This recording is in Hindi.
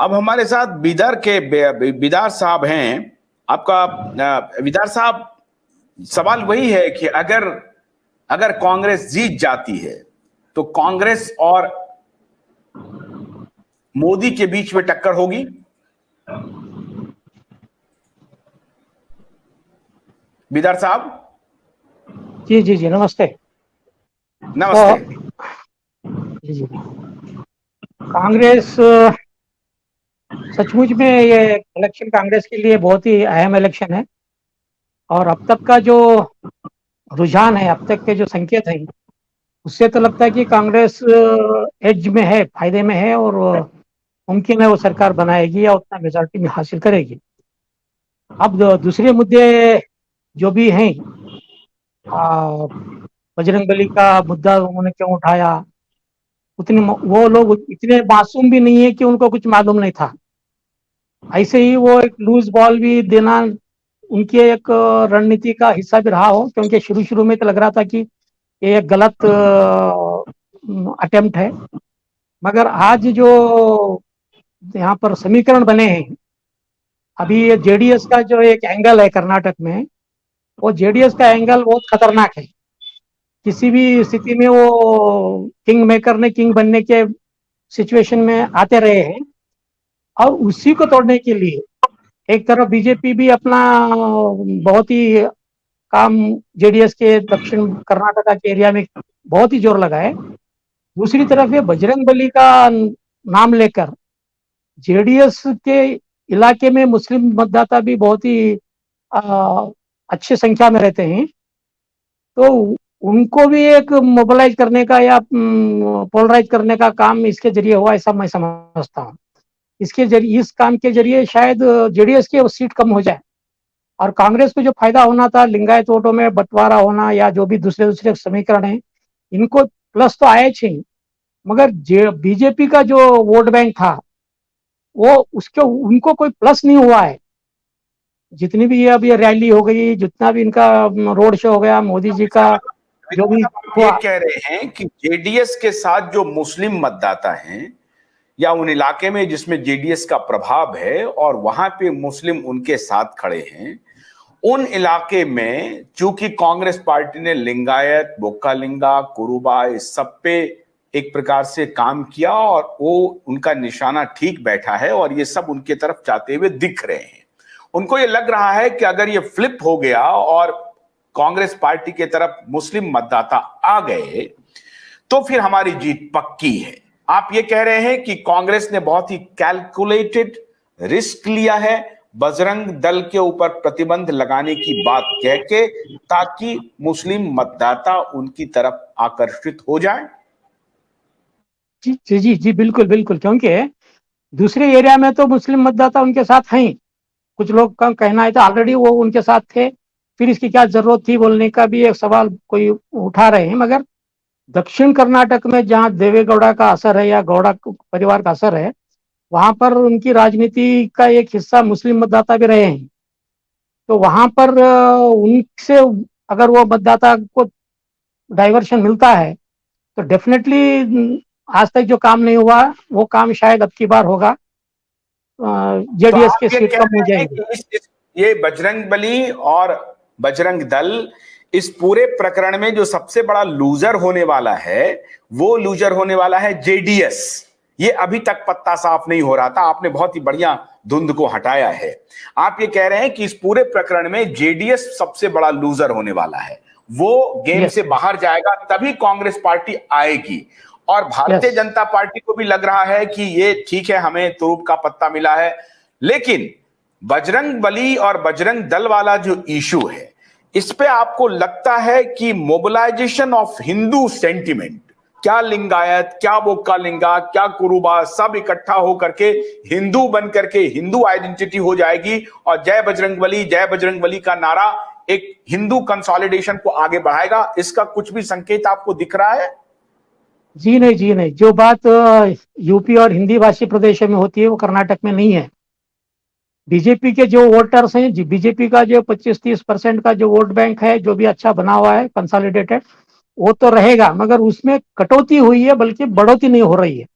अब हमारे साथ बिदर के बिदार साहब हैं। आपका बिदार साहब, सवाल वही है कि अगर अगर कांग्रेस जीत जाती है तो कांग्रेस और मोदी के बीच में टक्कर होगी। बिदर साहब, जी जी जी, नमस्ते। नमस्ते। जी जी, कांग्रेस सचमुच में ये इलेक्शन कांग्रेस के लिए बहुत ही अहम इलेक्शन है। और अब तक का जो रुझान है, अब तक के जो संकेत हैं, उससे तो लगता है कि कांग्रेस एज में है, फायदे में है, और मुमकिन है वो सरकार बनाएगी या उतना मेजॉरिटी में हासिल करेगी। अब दूसरे मुद्दे जो भी हैं, बजरंगबली का मुद्दा उन्होंने क्यों उठाया, उतने वो लोग इतने मासूम भी नहीं है कि उनको कुछ मालूम नहीं था। ऐसे ही वो एक लूज बॉल भी देना उनकी एक रणनीति का हिस्सा भी रहा हो, क्योंकि शुरू शुरू में तो लग रहा था कि ये एक गलत अटेम्प्ट है। मगर आज जो यहाँ पर समीकरण बने हैं, अभी ये जेडीएस का जो एक एंगल है कर्नाटक में, वो जेडीएस का एंगल बहुत खतरनाक है। किसी भी स्थिति में वो किंग मेकर ने किंग बनने के सिचुएशन में आते रहे हैं, और उसी को तोड़ने के लिए एक तरफ बीजेपी भी अपना बहुत ही काम जेडीएस के दक्षिण कर्नाटका के एरिया में बहुत ही जोर लगाए। दूसरी तरफ ये बजरंगबली का नाम लेकर जेडीएस के इलाके में मुस्लिम मतदाता भी बहुत ही अच्छी संख्या में रहते हैं, तो उनको भी एक मोबिलाइज करने का या पोलराइज करने का काम इसके जरिए हुआ, ऐसा मैं समझता हूँ। इसके जरिए, इस काम के जरिए शायद जेडीएस की सीट कम हो जाए, और कांग्रेस को जो फायदा होना था लिंगायत वोटों में बंटवारा होना या जो भी दूसरे दूसरे समीकरण हैं, इनको प्लस तो आए थे, मगर बीजेपी का जो वोट बैंक था वो उसके उनको कोई प्लस नहीं हुआ है। जितनी भी ये अब ये रैली हो गई, जितना भी इनका रोड शो हो गया, मोदी जी का जो भी ये कह रहे हैं कि जेडीएस के साथ जो मुस्लिम मतदाता हैं या उन इलाके में जिसमें जेडीएस का प्रभाव है और वहां पे मुस्लिम उनके साथ खड़े हैं, उन इलाके में चूंकि कांग्रेस पार्टी ने लिंगायत, बोक्कालिंगा, कुरुबा, इस सब पे एक प्रकार से काम किया और वो उनका निशाना ठीक बैठा है और ये सब उनके तरफ जाते हुए दिख रहे हैं। उनको ये लग रहा है कि अगर ये फ्लिप हो गया और कांग्रेस पार्टी के तरफ मुस्लिम मतदाता आ गए तो फिर हमारी जीत पक्की है। आप ये कह रहे हैं कि कांग्रेस ने बहुत ही कैलकुलेटेड रिस्क लिया है बजरंग दल के ऊपर प्रतिबंध लगाने की बात कह के, ताकि मुस्लिम मतदाता उनकी तरफ आकर्षित हो जाए। जी जी जी जी, बिल्कुल बिल्कुल, क्योंकि दूसरे एरिया में तो मुस्लिम मतदाता उनके साथ हैं। कुछ लोग का कहना है तो ऑलरेडी वो उनके साथ थे, फिर इसकी क्या जरूरत थी बोलने का भी एक सवाल कोई उठा रहे हैं। मगर दक्षिण कर्नाटक में जहाँ देवेगौड़ा का असर है या गौड़ा परिवार का असर है, वहां पर उनकी राजनीति का एक हिस्सा मुस्लिम मतदाता भी रहे हैं। तो वहां पर उनसे अगर वो मतदाता को डाइवर्शन मिलता है तो डेफिनेटली आज तक जो काम नहीं हुआ वो काम शायद अब की बार होगा, जेडीएस के सीट कम हो जाएगी। ये बजरंगबली और बजरंग दल इस पूरे प्रकरण में जो सबसे बड़ा लूजर होने वाला है वो लूजर होने वाला है जेडीएस। ये अभी तक पत्ता साफ नहीं हो रहा था, आपने बहुत ही बढ़िया धुंध को हटाया है। आप ये कह रहे हैं कि इस पूरे प्रकरण में जेडीएस सबसे बड़ा लूजर होने वाला है, वो गेम से बाहर जाएगा तभी कांग्रेस पार्टी आएगी। और भारतीय जनता पार्टी को भी लग रहा है कि ये ठीक है, हमें तुरुप का पत्ता मिला है, लेकिन बजरंगबली और बजरंग दल वाला जो इशू है, इस पे आपको लगता है कि मोबिलाइजेशन ऑफ हिंदू सेंटिमेंट, क्या लिंगायत, क्या बोक्कालिंगा, क्या कुरुबा, सब इकट्ठा होकर के हिंदू बन करके हिंदू आइडेंटिटी हो जाएगी और जय बजरंगबली का नारा एक हिंदू कंसोलिडेशन को आगे बढ़ाएगा। इसका कुछ भी संकेत आपको दिख रहा है? जी नहीं, जी नहीं। जो बात यूपी और हिंदी भाषी प्रदेशों में होती है वो कर्नाटक में नहीं है। बीजेपी के जो वोटर्स हैं, बीजेपी का जो 25-30% का जो वोट बैंक है, जो भी अच्छा बना हुआ है कंसोलिडेटेड, वो तो रहेगा, मगर उसमें कटौती हुई है, बल्कि बढ़ोतरी नहीं हो रही है।